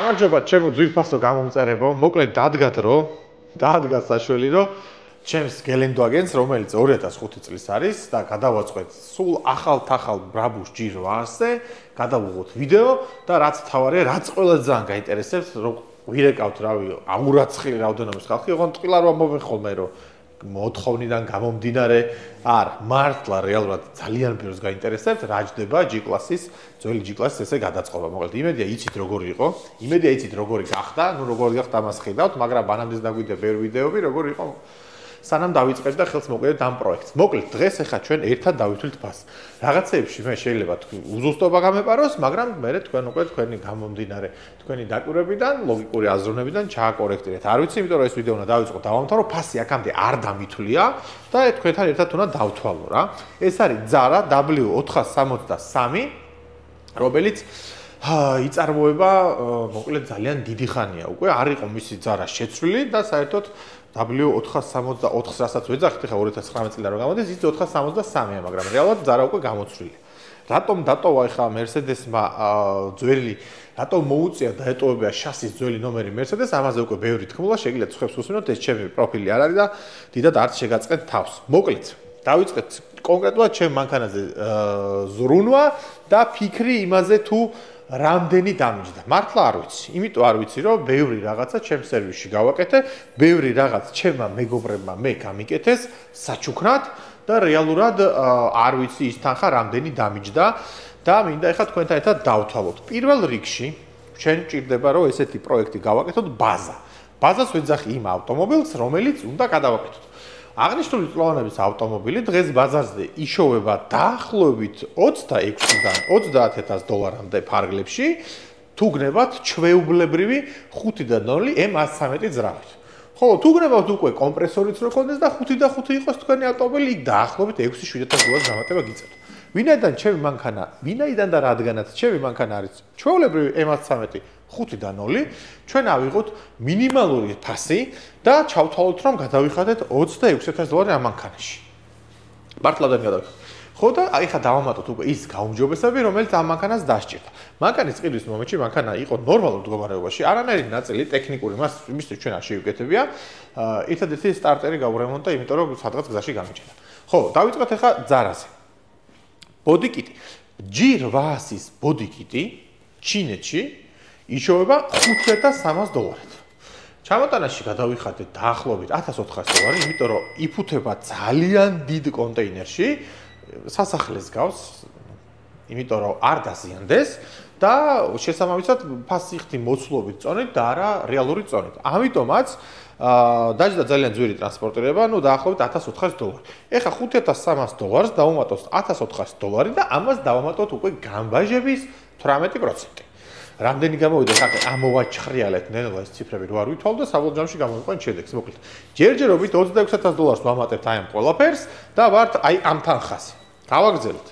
გამარჯობა, ჩემო ძვირფასო გამომწერებო. მოკლედ დადგა საშველი, რომ ჩემს გელენდვაგენს, რომელიც 2005 წლის არის და გადავაწყვეტ სულ ახალ ბრაბუს G8-ზე, გადავუღოთ ვიდეო და რაც თავარია, რაც ყველა ძალიან გაინტერესებს, რომ ვირეკავთ რავი, აურაცხილი რაოდენობის ხალხი, ოღონდ ტყილა რომ ამბობენ ხოლმე, რომ მოთხოვნიდან გამომდინარე, არა, მართლა რეალურად ძალიან ბევრს გაინტერესებთ, რა ჯდება G-კლასის, ძველი G-კლასის ესე გადაწყობა. მოკლედ, იმედია იცით როგორი იყო, იმედია იცით როგორი გახდა, ნუ როგორი გახდა ამას ხედავთ, მაგრამ ბანანდეს დაგვიდა ბევრი ვიდეოები, როგორი იყო სანამ დავიწყებ და ხელს მოვყიდეთ ამ პროექტს. მოკლედ, დღეს ახლა ჩვენ ერთად დავითვლით ფასს. რაღაცეებში მე შეიძლება უზუსტობა გამეპაროს, მაგრამ მე თქვენ უკვე თქვენი გამომდინარე, თქვენი დაკვირვებიდან, ლოგიკური აზროვნებიდან ჩააკორექტირეთ. არ ვიცი, იმიტომ რომ ეს ვიდეო უნდა დავიწყო, დავამთავრო, ფასი აქამდე არ დამითვლია და თქვენთან ერთად უნდა დავთვალო რა. ეს არის Zara W463, რომელიც იწარმოება, მოკლედ ძალიან დიდი ხანია უკვე, არ იყო მისი Zara შეცვლილი და საერთოდ W464, რასაც ვეძახით ახლა 2019 წლიდან რომ გამოდის, ის 463-ია, მაგრამ რეალურად Zara უკვე გამოცვლილია. რატომ დატოვა ახლა Mercedes-მა ძველი, რატომ მოუწია დაეტოვებია შასის ძველი ნომერი Mercedes, ამაზე უკვე ბევრი თქმულა, შეგიძლიათ ხებს უსმინოთ, ეს ჩემი პროფილი არ არის და დიდად არც შეგაწყეთ თავს. მოკლედ, დავიწყეთ კონკრეტულად ჩემ მანქანაზე ზრუნვა და ფიქრი იმაზე თუ რამდენი დამიჯდა. მართლა არ ვიცი. იმიტომ არ ვიცი, რომ ბევრი რაღაცა ჩემ სერვისში გავაკეთე, ბევრი რაღაც ჩემმა მეგობრებმა მე გამიკეთეს საჩუქრად და რეალურად არ ვიცი ის თანხა რამდენი დამიჯდა და მინდა ახლა თქვენთან ერთად დავთვალოთ. პირველ რიგში ჩვენ ჭირდება, რომ ესეთი პროექტი გავაკეთოთ ბაზა. ბაზას ვეძახი იმ ავტომობილს, რომელიც უნდა გადავაკეთოთ. აღნიშნული წლოვანების ავტომობილი დღეს ბაზარზე იშოვება დაახლოებით 26-დან $30,000-მდე ფარგლებში, თუ გნებათ ჩვეულებრივი 5.0 M113 ძრავით. ხოლო თუ გნებავთ უკვე კომპრესორიც რო ქონდეს და 5 და 5 იყოს თქვენი ავტომობილი, იქ დაახლოებით $6,000-7,000 დამატება გიწევთ. ვინაიდან ჩემი მანქანა, ვინაიდან და რადგანაც ჩემი მანქანა არის ჩვეულებრივი M113 5.0, ჩვენ ავიღოთ მინიმალური ფასი და ჩავთვალოთ, რომ გადავიხადეთ $26,000 ამ მანქანაში. მართლა და გადავიხადეთ. ხო და ახლა დავამატოთ უკვე ის გაუმჯობესებები, რომელიც ამ მანქანას დასჭირდა. მანქანის ყიდვის მომენტში მანქანა იყო ნორმალურ მდგომარეობაში, არანაირი ნაწილი ტექნიკური მას იმისთვის ჩვენ არ შევიკეთებია. ერთადერთი სტარტერი გაურემონტა, იმიტომ რომ სადღაც გზაში გამიჭირდა. ხო, დავიწყოთ ახლა Zara-ზე. ბოდიკიტი. G8-ის ბოდიკიტი ჩინეთში იშოვება $5,300. ჩამოტანაში გადავიხადეთ დაახლოებით $1,400, იმიტომ რომ იფუთება ძალიან დიდ კონტეინერში, სასახლეს გავს, იმიტომ რომ არ დაზიანდეს და შესაბამისად ფასიხთი მოცულობით წონით და არა რეალური წონით. ამიტომაც დაჯდა ძალიან ძვირი ტრანსპორტირება, ნუ დაახლოებით $1,400. ეხა $5,300 დავუმატოთ $1,400 და ამას დავამატოთ უკვე გამბაჟების 18%. რამდენი გამოვიდა ხახე ამოვაჩხრიალეთ ნელა ეს ციფრები რო არ ვითვალ და საბოლოო ჯამში გამოვიყვან შედეგს. მოკლედ, ჯერჯერობით $26,000 ვამატებთ აი ამ ყველაფერს და ვართ აი ამ თანხაზე. გავაგრძელოთ.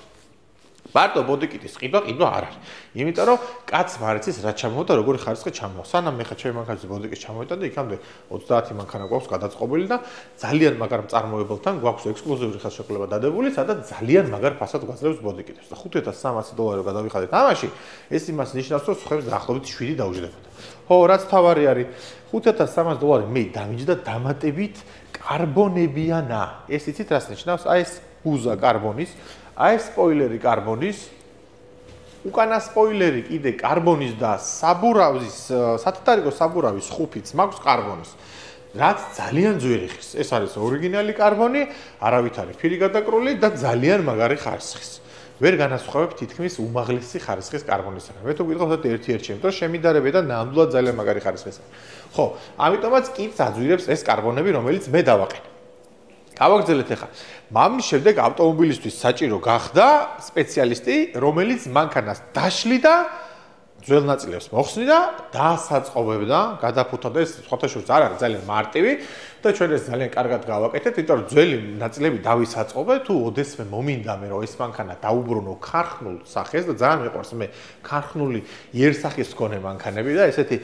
მარტო ბოდიკიტის ყიდვა არ არის. იმიტომ რომ კაცმა არ იცის რა ჩამოვიდა, როგორი ხარისხი ჩამოვა. სანამ მე ხა ჩემი მანქანაზე ბოდიკიტი ჩამოვიდა და იქამდე 30 მანქანა გვაქვს გადაწყობილი და ძალიან მაგარ მწარმოებელთან გვაქვს ექსკლუზიური ხელშეკრულება დადებული, სადაც ძალიან მაგარ ფასად გვაძლევს ბოდიკიტებს და $5,300 გადავიხადეთ ამაში. ეს იმას ნიშნავს, რომ ხებს დაახლოებით 7 დაუჯდებოდა. ხო, რაც თავარი არის, $5,300 მე დამიჯდა დამატებით კარბონებიანა. ეს იცით რას ნიშნავს? აი ეს გუზა კარბონის, აი სპოილერი კარბონის, უკანა სპოილერი კიდე კარბონის და საბურავის, სათეთარიღო საბურავის ხუფიც მაქვს კარბონის. რაც ძალიან ძვირი ხის. ეს არის ორიგინალი კარბონი, არავით არის ფირი გადაკრული და ძალიან მაგარი ხარისხის. ვერ განასხვავებ თითქმის უმაღლესი ხარისხის კარბონისგან. მე თუ გითხავთ ერთ-ერთი, იმიტომ რომ შემიდარებიდან ნამდვილად ძალიან მაგარი ხარისხის. ხო, ამიტომაც კიდს აძვირებს ეს კარბონები, რომელიც მე დავაყენე. გავაგრძელეთ ახლა. მამის შემდეგ ავტომობილისთვის საჭირო გახდა სპეციალისტი, რომელიც მანქანას დაშლიდა, ძველ ნაწილებს მოხსნიდა, დაასაწყობებდა, გადაფუთავდა. ეს სხვათაშორის არ არის ძალიან მარტივი და ჩვენ ეს ძალიან კარგად გავაკეთეთ, იმიტომ რომ ძველი ნაწილები დავისაწყობე, თუ ოდესმე მომინდა მე რომ ეს მანქანა დაუბრუნო ქარხნულ სახეს და ძალიან მიყვარს მე ქარხნული იერსახის მქონე მანქანები და ესეთი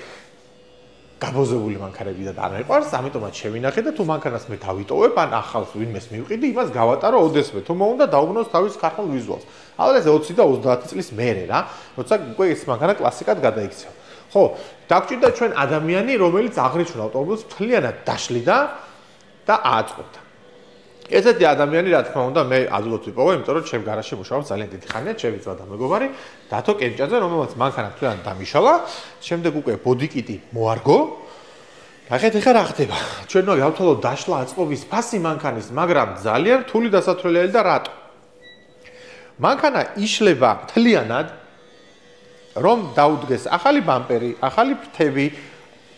გაბოზებული მანქანები და არ მეყვარს, ამიტომაც შევინახე და თუ მანქანას მე დავიტოვებ, ან ახალს ვინმეს მივყიდი, იმას გავატარო ოდესმე, თუ მოუნდა დაუბრუნოს თავის ქარხნულ ვიზუალს. ალბათ 20 და 30 წლის მერე რა, როცა უკვე ეს მანქანა კლასიკად გადაიქცევა. ხო, დაგჭირდა ჩვენ ადამიანი, რომელიც აღნიშნულ ავტომობილს მთლიანად დაშლიდა და ააწყობდა. ესეთი ადამიანი, რა თქმა უნდა, მე ადვილად ვიპოვე, იმიტომ რომ ჩემ გარაჟში მუშაობს ძალიან დიდი ხანია, ჩემი ძმა და მეგობარი, დათო კენჭაძე, რომელსაც მანქანა მთლიანად დამიშალა, შემდეგ უკვე ბოდიკიტი მოარგო. ნახეთ, ეხლა რა ხდება? ჩვენ უნდა გავთვალოთ დაშლა აწყობის ფასი მანქანის, მაგრამ ძალიან რთული დასათვლელი და რატო? მანქანა იშლება მთლიანად, რომ დაუდგეს ახალი ბამპერი, ახალი ფრთები,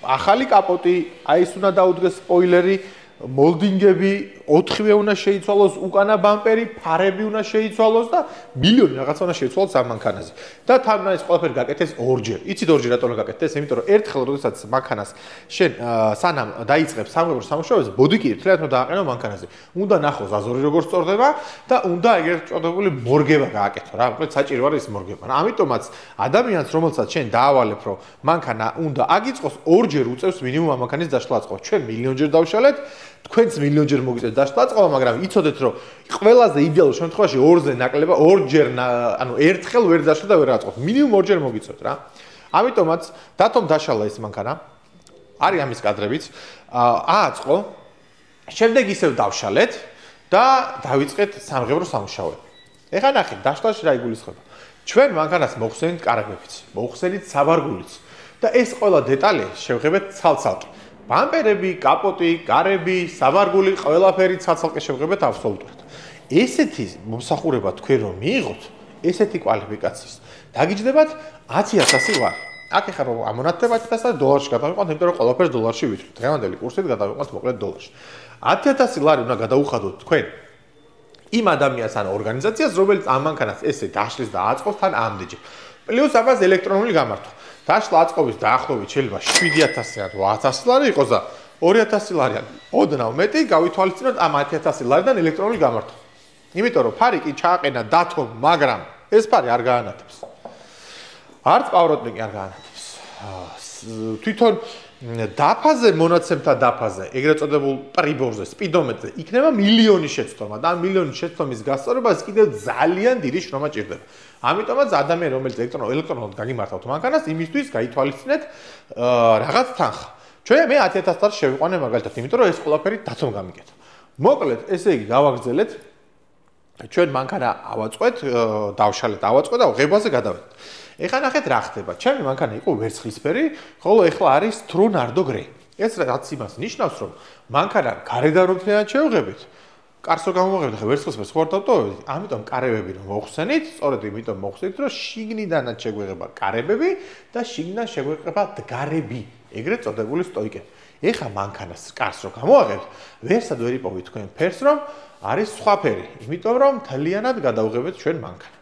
ახალი კაპოტი, აი ეს უნდა დაუდგეს სპოილერი, მოლდინგები, 4-ვე უნდა შეიცვალოს, უკანა ბამპერი, ფარები უნდა შეიცვალოს და მილიონი რაღაცა უნდა შეიცვალოს ამ მანქანაზე. და თან ეს ყველაფერი გაკეთეს ორჯერ. იცით ორჯერ რატომ გაკეთეს? იმიტომ რომ ერთხელ როდესაც მანქანას შენ სანამ დაიწყებს სამღებრო სამუშაოებს, ბოდიკი თლიანად უნდა დააყენო მანქანაზე. უნდა ნახო ზაზური როგორ სწორდება და უნდა ეგრეთ წოდებული მორგება გააკეთო რა. მოკლედ საჭირო არის მორგება. ამიტომაც ადამიანს რომელსაც შენ დაავალებ რომ მანქანა უნდა აგიწყოს, ორჯერ უწევს მინიმუმ ამ მანქანის დაშლა აწყობა. ჩვენ მილიონჯერ დავშალეთ, თქვენც მილიონჯერ მოგიწევთ დაშლა აწყობა, მაგრამ იცოდეთ რომ ყველაზე იდეალურ შემთხვევაში ორზე ნაკლება, ორჯერ ანუ ერთხელ ვერ დაშლა და ვერ აწყობ. მინიმუმ ორჯერ მოგიწევთ რა. ამიტომაც დათომ დაშალა ეს მანქანა. არის ამის კადრებიც. ააწყო. შემდეგ ისევ დავშალეთ და დავიწყეთ სამღებრო სამუშაოები. ეხლა ნახეთ, დაშლაში რა იგულისხმება. ჩვენ მანქანას მოხსენით კარებებიც, მოხსენით საბარგულიც და ეს ყველა დეტალი შევღებეთ ცალ-ცალკე. ბამპერები, კაპოტი, გარები, საბარგული, ყველაფერი ცალ-ცალკე შევღებეთ აბსოლუტურად. ესეთი მომსახურება თქვენ რომ მიიღოთ, ესეთი კვალიფიკაციის, დაგიჯდებათ 100,000 ლარი. აქ ეხლა რომ ამონათდება 100,000 დოლარში გადავიყვანთ, იმიტომ რომ ყველაფერს დოლარში ვითვლით. დღევანდელი კურსით გადავიყვანთ მოკლედ დოლარში. 100,000 ლარი უნდა გადაუხადოთ თქვენ იმ ადამიანს ან ორგანიზაციას, რომელიც ამ მანქანას ესე დაშლის და აწყობს თან ამდენჯერ. პლუს ამას ელექტრონული გამართვა. დაშლა აწყობის დაახლოებით შეიძლება 7,000 ან 8,000 ლარი იყოს და 2,000 ლარი ოდნავ მეტი გავითვალისწინოთ ამ 10,000 ლარიდან ელექტრონული გამართვა. იმიტომ რომ ფარი კი ჩააყენა დათომ, მაგრამ ეს ფარი არ გაანათებს. არც პავროტნიკი არ გაანათებს. თვითონ დაფაზე მონაცემთა დაფაზე, ეგრეთ წოდებულ პრიბორზე, სპიდომეტრზე იქნება მილიონი შეცდომა და ამ მილიონი შეცდომის გასწორებას კიდევ ძალიან დიდი შრომა ჭირდება. ამიტომაც ადამიანი, რომელიც ელექტრონულად გაგიმართავთ მანქანას, იმისთვის გაითვალისწინეთ რაღაც თანხა. ჩვენ მე 10,000 ლარი შევიყვანე მაგალითად, იმიტომ რომ ეს ყველაფერი დათომ გამიკეთა. მოკლედ, ესე იგი გავაგრძელეთ. ჩვენ მანქანა ავაწყვეთ, დავშალეთ, ავაწყვეთ და ღებაზე გადავედით. ეხლა ნახეთ რა ხდება. ჩემი მანქანა იყო ვერცხლისფერი, ხოლო ეხლა არის თრუნარდო გრეი. ეს რაც იმას ნიშნავს, რომ მანქანა გარედან რომ თლიანად შევღებით, კარს რო გამოვაღებთ, ხა ვერცხლისფერს ხوار დავტოვებთ, ამიტომ კარებები რომ მოხსენით, სწორედ იმიტომ მოხსენით, რომ შიგნიდანაც შეგვეღება კარებები და შიგნიდან შეგვეღება დგარები, ეგრეთ წოდებული სტოიკები. ეხლა მანქანას კარს რო გამოვაღებთ, ვერსად ვერ იპოვით თქვენ ფერს, რომ არის სხვა ფერი, იმიტომ რომ თლიანად გადავღებეთ ჩვენ მანქანა.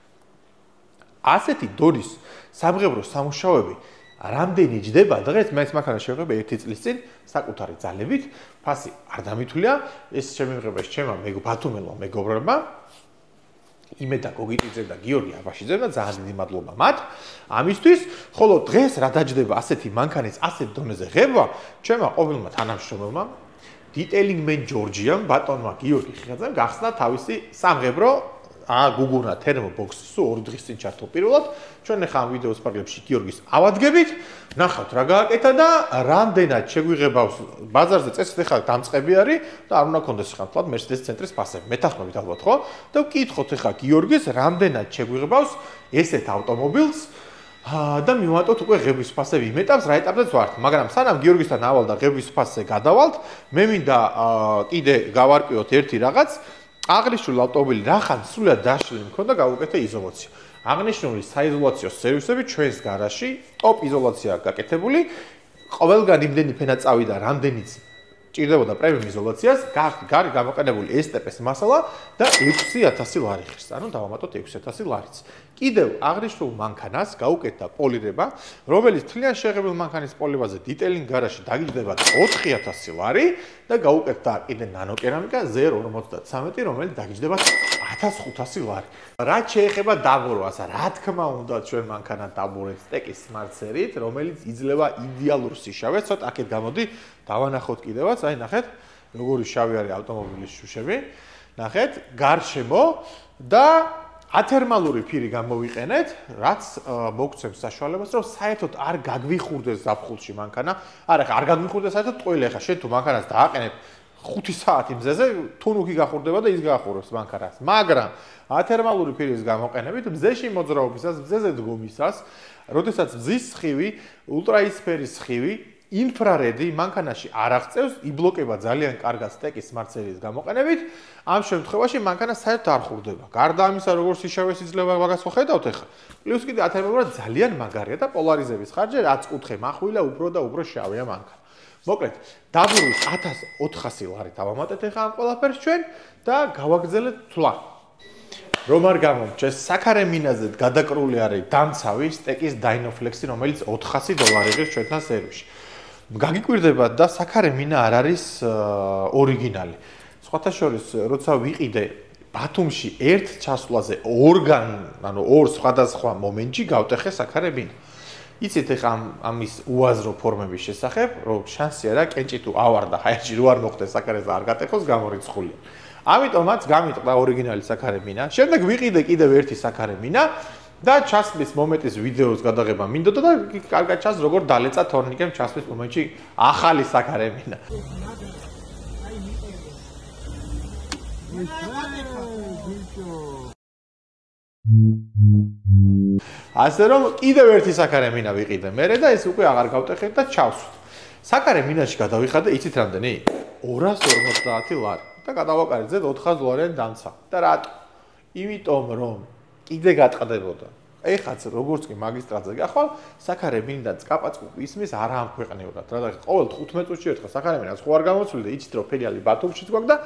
ასეთი დონის სამღებრო სამუშაოები რამდენი ჯდება დღეს მე ეს მანქანა შევღებ 1 წლის წინ საკუთარი ძალებით, ფასი არ დამითვლია, ეს შემიღება ჩემმა ბათუმელმა მეგობრებმა, იმედა გოგიტიძე და გიორგი აბაშიძემ და ძალიან დიდი მადლობა მათ ამისთვის, ხოლო დღეს რა დაჯდება ასეთი მანქანის ასეთ დონეზე ღება, ჩემმა ყოველმა თანამშრომელმა დიტეილინგ მენ ჯორჯიამ ბატონმა გიორგი ხიხაძემ გახსნა თავისი სამღებრო გუგუნა თერმობოქსი სულ 2 დღის წინ ჩართო პირველად. ჩვენ ახლა ამ ვიდეოს ფარგლებში გიორგის ავადგებით, ნახავთ რა გააკეთა და რამდენად შეგვიღებავს ბაზარზე წესით ახლა დამწყები არის და არ უნდა კონდეს ხან თლად Mercedes ცენტრის ფასები. მეთანხმებით ალბათ ხო? და ვკითხოთ ახლა გიორგის რამდენად შეგვიღებავს ესეთ ავტომობილს და მივატოთ უკვე ღების ფასები იმ ეტაპს რა ეტაპზეც ვართ. მაგრამ სანამ გიორგისთან ავალ და ღების ფასზე გადავალთ, მე მინდა კიდე გავარკვიოთ ერთი რაღაც. აღნიშნული ავტომობილი რახან სულად დაშლილი მქონდა გავუკეთე იზოლაცია. აღნიშნული საიზოლაციო სერვისები ჩვენს გარაჟში ტოპ იზოლაცია გაკეთებული. ყველგან იმდენი ფენა წავიდა, რამდენიც ჭირდებოდა პრემიუმ იზოლაციას, გარი გამოყენებული STP-ს მასალა და 6,000 ლარი ხერს. ანუ დავამატოთ 6,000 ლარიც. კიდევ აღნიშნულ მანქანას გაუკეთდა პოლირება, რომელიც თლიან შეღებილ მანქანის პოლირებაზე დიტეილინგ გარაჟში დაგიჯდება 4,000 ლარი და გაუკეთდა კიდე ნანოკერამიკა 0,53, რომელიც დაგიჯდება 1,500 ლარი. რაც შეეხება დაბურვას, რა თქმა უნდა ჩვენ მანქანა დაბურებს სტეკის სმარტსერით, რომელიც იძლევა იდეალურ სიშავეს. ცოტა აქეთ გამოდი, დავანახოთ კიდევაც, აი ნახეთ, როგორი შავი არის ავტომობილის შუშები. ნახეთ, გარშემო და ათერმალური ფირი გამოვიყენეთ, რაც მოგცემს საშუალებას, რომ საერთოდ არ გაგვიხურდეს ზაფხულში მანქანა. არა, ხა არ გაგვიხურდეს საერთოდ ტყუილი, ხა შენ თუ მანქანას დააყენებ 5 საათი მზეზე, თუნუქი გახურდება და ის გაახურებს მანქანას. მაგრამ ათერმალური ფირის გამოყენებით მზეში მოძრაობისას, მზეზე დგომისას, როდესაც მზის სხივი, ულტრაისფერის სხივი ინფრარედი მანქანაში არ აღწევს, იბლოკება ძალიან კარგად სტეკის მარცელის გამოყენებით. ამ შემთხვევაში მანქანა საერთოდ არ ხურდება. გარდა ამისა, როგორც იშავეს იძლევა მაგას ხედავთ ახლა. პლუს კიდე ათერმალურად ძალიან მაგარია და პოლარიზების ხარჯი რაც კუთხე מחვილა უფრო და უფრო შავია მანქანა. მოკლედ, დაბურვის 1400 ლარით ავამატეთ ახლა ამ ყველაფერს ჩვენ და გავაგრძელეთ თვლა. რომ არ გამომჩეს, საქარე მინაზე გადაკრული არის დამცავი სტეკის Dynoflex-ი, რომელიც $400 იღებს ჩვენთან სერვისში. გაგიკვირდებათ და საქარე მინა არ არის ორიგინალი. სხვათა შორის, როცა ვიყიდე ბათუმში ერთ ჩასვლაზე ანუ ორ სხვადასხვა მომენტში გავტეხე საქარე მინა. იცით ახლა ამის უაზრო ფორმების შესახებ, რომ შანსია რა კენჭი თუ ავარდა, ჰაერში რო არ მოხდეს საქარეს და არ გატეხოს, გამორიცხულია. ამიტომაც გამიტყდა ორიგინალი საქარე მინა. შემდეგ ვიყიდე კიდევ ერთი საქარე მინა და ჩასვლის მომენტის ვიდეოს გადაღება მინდოდა და კარგად ჩანს როგორ დალეცა თორნიკემ ჩასვლის მომენტში ახალი საქარე მინა. ასე რომ კიდევ ერთი საქარე მინა ვიყიდე მერე და ეს უკვე აღარ გავტეხეთ და ჩავსვით. საქარე მინაში გადავიხადე, იცით რამდენი? 250 ლარი. და გადავაკარეთ ზედ 400 ლარიანი დამცა. და რატო? იმიტომ რომ კიდე გატყდებოდა. ეხაც როგორც კი მაგისტრატზე გახვალ, საქარე მინდა წკაპაწკუპი ისმის არა ამ ქვეყნებურად. რა და ყოველ 15 წუთში ერთხელ საქარე მინას ხო არ გამოცვლი და იცით რომ ფელიალი ბათუმშიც გვაქვს და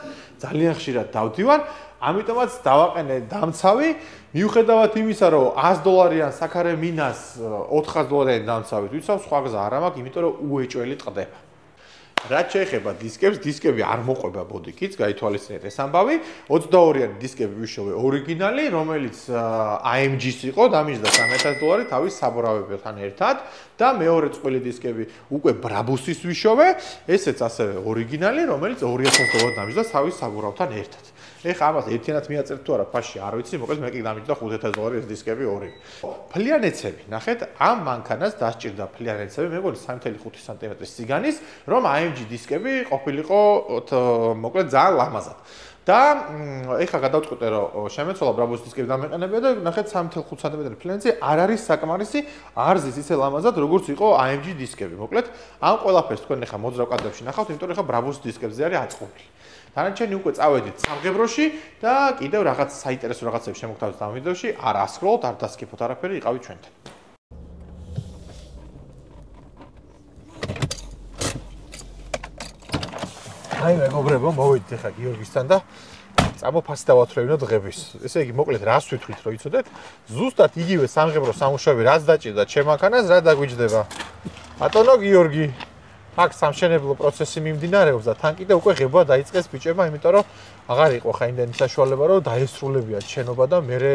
ძალიან ხშირად დავდივარ. ამიტომაც დავაყენე დამცავი, მიუხედავად იმისა, რომ $100 საქარე მინას 400 დამცავით ვიცავ, სხვა გზა არ მაქვს, იმიტომ რომ უეჭველი ტყდება. რაც შეეხება დისკებს, დისკები არ მოყვება ბოდიკიც, გაითვალისწინეთ ეს ამბავი. 22-იანი დისკები ვიშოვე ორიგინალი, რომელიც AMG-ს იყო, დამიჯდა $3000 თავის საბურავებთან ერთად და მეორე წყვილი დისკები უკვე Brabus-ის ვიშოვე, ესეც ასევე ორიგინალი, რომელიც $2000 დამიჯდა თავის საბურავთან ერთად. ეხლა ამას ერთიანად მიაწერთ თუ არა, ფაში არ ვიცი, მოკლედ მე კი დამიჯდა $5000 ეს დისკები ორი. ფლიანეცები, ნახეთ, ამ მანქანას დასჭირდა ფლიანეცები, მე მგონი 3.5 სმ-ის სიგანის, რომ AMG დისკები ყოფილიყო მოკლედ ძალიან ლამაზად. და ეხლა გადავწყვიტე რომ შემეცვალა Brabus დისკები დამეყენებია და ნახეთ 3.5 სმ ფლიანეცი არ არის საკმარისი, არ ზის ისე ლამაზად როგორც იყო AMG დისკები. მოკლედ ამ ყველაფერს თქვენ ეხლა მოძრავ კადრებში ნახავთ, იმიტომ რომ ეხლა Brabus დისკებზე არის აწყობილი. დანარჩენი უკვე წავედით სამღებროში და კიდევ რაღაც საინტერესო რაღაცებს შემოგთავაზეთ ამ ვიდეოში. არ ასკროლოთ, არ დასკიფოთ არაფერი, იყავით ჩვენთან. აი მეგობრებო, მოვიდით ახლა გიორგისთან და წამოფასი დავათვლევინოთ დღების. ესე იგი, მოკლედ რას ვიტყვით, რომ იცოდეთ? ზუსტად იგივე სამღებრო სამუშაოები რაც დაჭირდა ჩემ მანქანას, რა დაგვიჯდება. ბატონო გიორგი, აქ სამშენებლო პროცესი მიმდინარეობს და თან კიდე უკვე ღება დაიწყეს ბიჭებმა, იმიტომ რომ აღარ იყო ხა იმდენი საშუალება, რომ დაესრულებიათ შენობა და მერე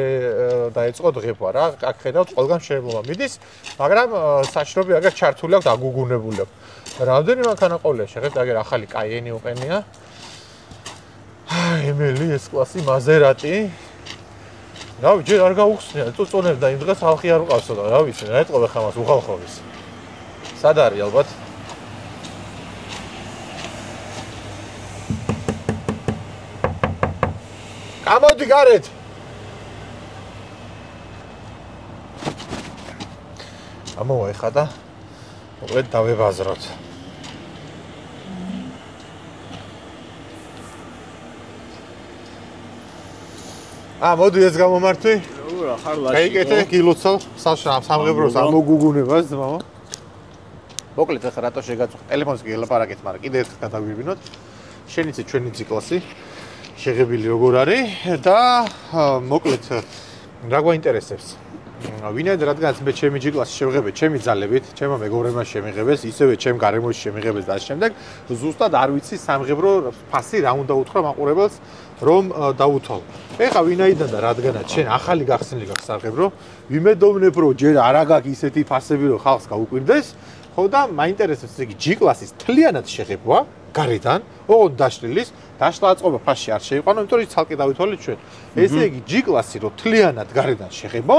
დაეწყოთ ღება რა. აქ ხედავთ, ყველგან მშენებლობა მიდის, მაგრამ საჭიროები აგერ ჩართული აქვს, აგუგუნებული აქვს. რამდენი მანქანა ყოლია, შეხედეთ, აგერ ახალი Cayenne უყენია. ემელი S-კლასი Maserati. რავი, ჯერ არ გაუხსნია, წუწუნებდა იმ დღეს ხალხი არ უყავსო და რა ვიცი, რა ეტყობა ხა მას უხალხობის. სად არის ალბათ? ამოდი გარეთ. ამოვა ეხა და მოკლედ დავებაზროთ. მოდი ეს გამომართვი. რა ხარ ლაში. გაიკეთე კილოცო სამღებროს ამოგუგუნებას ძმაო. მოკლედ ეხა რატო შეგაწუხ ტელეფონს კი ელაპარაკეთ, მაგრამ კიდე ერთხელ გადავირბინოთ. შენიცი ჩვენი ციკლასი შეღებილი როგორ არის და მოკლედ რა გვაინტერესებს. ვინაიდან რადგანაც მე ჩემი G-კლასი შევღებე ჩემი ძალებით, ჩემო მეგობრებმა შემიღებეს, ისევე ჩემ გარემოში შემიღებეს და შემდეგ ზუსტად არ ვიცი სამღებრო ფასი რა უნდა უთხრა მაყურებელს რომ დაუთვალო. ეხა ვინაიდან და რადგანაც შენ ახალი გახსნილი გაქვს სამღებრო, ვიმედოვნებ რომ ჯერ არ აგაქვს ისეთი ფასები რომ ხალხს გაუკვირდეს, ხო და მაინტერესებს ესე იგი G-კლასის თლიანად შეღებვა გარედან, ოღონდ დაშლილის, დაშლა აწყობა ფასში არ შეიყვანო, იმიტომ რომ ის ცალკე დავითვალეთ ჩვენ. ესე იგი G კლასი რო თლიანად გარედან შეხებო,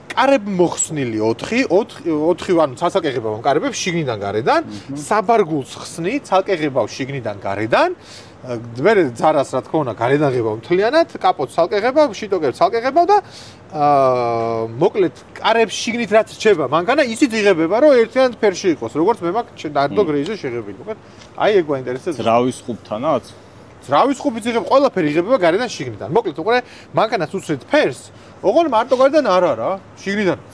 კარები მოხსნილი 4 ანუ ცალკე ღებავ კარებებს შიგნიდან გარედან, საბარგულს ხსნი ცალკე ღებავ შიგნიდან გარედან, მე ძარას რა თქმა უნდა გარედან ღებავ მთლიანად, კაპოტს ცალკე ღებავ, შიტოკებს ცალკე ღებავ და მოკლედ კარებს შიგნით რაც რჩება, მანქანა ისიც იღებება, რომ ერთიან ფერში იყოს, როგორც მე მაქვს ნარდო გრეიზე შეღებილი. მოკლედ აი ეგ გვაინტერესებს. ძრავის ხუბთანაც? ძრავის ხუბით იღებ, ყველაფერი იღებება გარედან შიგნიდან. მოკლედ უყურე მანქანას უსრით ფერს, ოღონდ მარტო გარედან არ არა, შიგნიდანაც.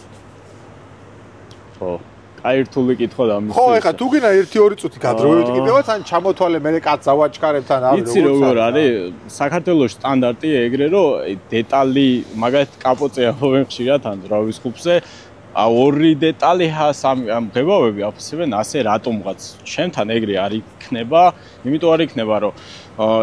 ხო. აი რთული კითხვა და ამის. ხო, ეხლა თუ გინდა 1-2 წუთი გადროვებით კიდევაც, ან ჩამოთვალე მე კაც ავაჩქარებთან არის როგორ. იცი როგორ არის? საქართველოს სტანდარტია ეგრე, რომ დეტალი, მაგალითად კაპოტზე ამოვენ ხშირად ან ძრავის ხუბზე, 2 დეტალი ამ ღებავები აფასებენ ასე რატომღაც. ჩემთან ეგრე არ იქნება, იმიტომ არ იქნება, რომ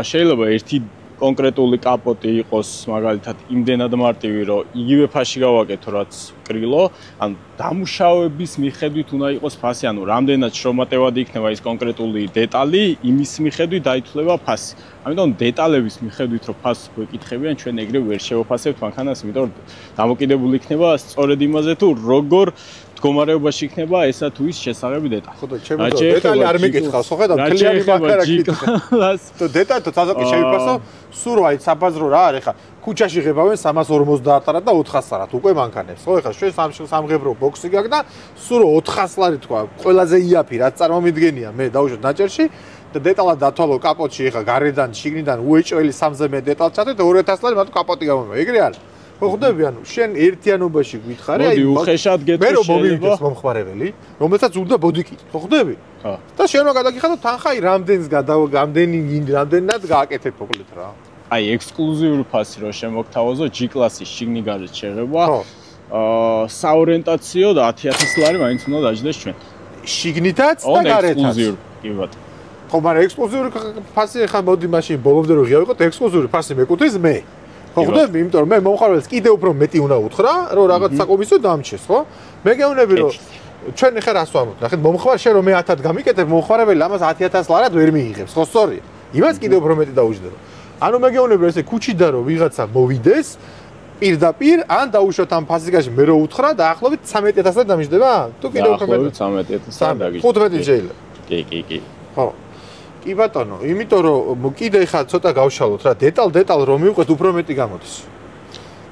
შეიძლება ერთი კონკრეტული კაპოტი იყოს მაგალითად იმდენად მარტივი, რომ იგივე ფასში გავაკეთო, რაც კრილო, ან დამუშავების მიხედვით უნდა იყოს ფასი, ანუ რამდენად შრომატევად იქნება ის კონკრეტული დეტალი, იმის მიხედვით დაითვლება ფასი. ამიტომ დეტალების მიხედვით რომ ფასს გვეკითხებიან, ჩვენ ეგრე ვერ შევაფასებთ მანქანას, იმიტომ რომ დამოკიდებული იქნება სწორედ იმაზე თუ როგორ მდგომარეობაში იქნება ესა თუ ის შესაღები დეტალი. ხო და ჩემო დეტალი არ მეკითხავს, ხო ხედავ მთლიანი მანქანა გითხავს. თუ დეტალი თუ თაზაკი შეიფასო, სულ რა აი საბაზრო რა არის ხა ქუჩაში ღებავენ 350 ლარად და 400 ლარად უკვე მანქანებს. ხო ეხლა ჩვენ სამღებრო ბოქსი გაქვს და სულ 400 ლარი თქვა, ყველაზე იაფი რაც წარმომიდგენია მე დავუშვათ ნაჭერში და დეტალად დათვალო კაპოტში ეხლა გარედან შიგნიდან უეჭველი 3-ზე მე დეტალს ჩათვე და 200 ლარი მარტო კაპოტი გამომვა. ეგრე არის. ხო ხვდები, ანუ შენ ერთიანობაში გვითხარი, აი უხეშად გეტყვი მე რომ მომივიდეს მომხმარებელი, რომელსაც უნდა ბოდიკით, ხო ხვდები? ხო. და შენ რა გადაგიხადო თანხა აი რამდენად გააკეთებ მოკლედ რა. აი ექსკლუზიური ფასი რო შემოგთავაზო G კლასის შიგნი გარეთ შეღება. საორიენტაციო და 10000 ლარი მაინც უნდა დაждდეს ჩვენ. შიგნითაც და გარეთაც. ექსკლუზიური, კი ბატონო. ხო, მაგრამ ექსკლუზიური ფასი ხა მოდი მაშინ ბოლომდე რო ღიავიყოთ, ექსკლუზიური ფასი მეკუთვნის მე. ხო ხვდები, იმიტომ რომ მე მომხარველს კიდე უფრო მეტი უნდა უთხრა, რომ რაღაც საკომისო დამჩეს, ხო? მე გეუბნები რომ ჩვენ ხა რას ვამბობთ? ნახეთ, მომხმარ შენ რომ მე 1000-ად გამიკეთებ, მომხმარებელი ამას 10000 ლარად ვერ მიიღებს, ხო სწორია? იმას კიდე უფრო მეტი დაუჯდება. ანუ მე გეუბნები რომ ესე ქუჩიდან რომ ვიღაცა მოვიდეს, პირდაპირ ან დაუშვათ ამ ფასიკაში მე რო უთხრა, დაახლოებით 13000-ად დამიჯდება? თუ კიდე უფრო მეტი 13000-ად დაგიჯდება. 15 შეიძლება. კი. ხო. კი ბატონო, იმიტომ რომ კიდე ხა ცოტა გავშალოთ რა, დეტალ რომ მივყვეთ უფრო მეტი გამოდის.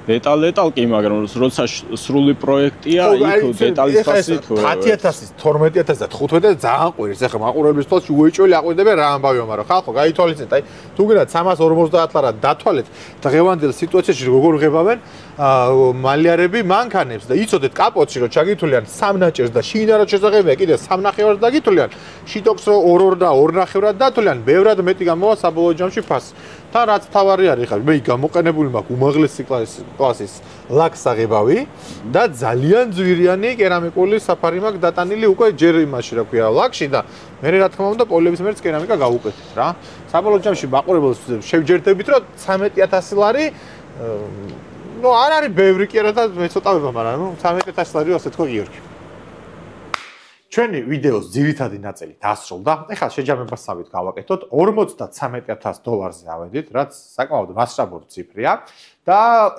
დეტალ კი, მაგრამ როცა სრული პროექტია, იქ დეტალის ფასი თუ 10000, 12000 და 15000 ძალიან ყვირს. ეხლა მაყურებლის თვალში უეჭველი აყვირდება რა ამბავია, მაგრამ ხალხო გაითვალისწინეთ, აი თუ გინდათ 350 ლარად დათვალეთ დღევანდელ სიტუაციაში როგორ ღებავენ მალიარები მანქანებს და იცოდეთ კაპოტში რომ ჩაგითვლიან 3 ნაჭერს და შინარად შესაძლებელია კიდე 3 ნახევრად დაგითვლიან, შიტოქს რო 2 და 2 ნახევრად დათვლიან, ბევრად მეტი გამოვა საბოლოო ჯამში ფასი. თან რაც თავარი არის ხარ, მე გამოყენებული მაქვს უმაღლესი კლასის ლაქს აღებავი და ძალიან ძვირიანი კერამიკული საფარი მაქვს დატანილი უკვე ჯერ იმაში რა ქვია ლაქში და მე რა თქმა უნდა პოლიების მერც კერამიკა გავუკეთეთ რა. საბოლოო ჯამში მაყურებელს შევჯერდებით რომ 13000 ლარი ნუ არ არის ბევრი კი არა და მე ცოტავება, მაგრამ ნუ 13000 ლარი ასე თქვა გიორგი. ჩვენი ვიდეოს ძირითადი ნაწილი დასრულდა. ეხლა შეჯამებასავით გავაკეთოთ 53000 დოლარზე ავედით, რაც საკმაოდ მასშტაბური ციფრია და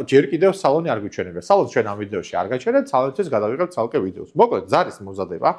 ჯერ კიდევ სალონი არ გვიჩვენებია. სალონს ჩვენ ამ ვიდეოში არ გაჩვენებთ, სალონისთვის გადავიღებთ ცალკე ვიდეოს. მოკლედ, ზარის მომზადება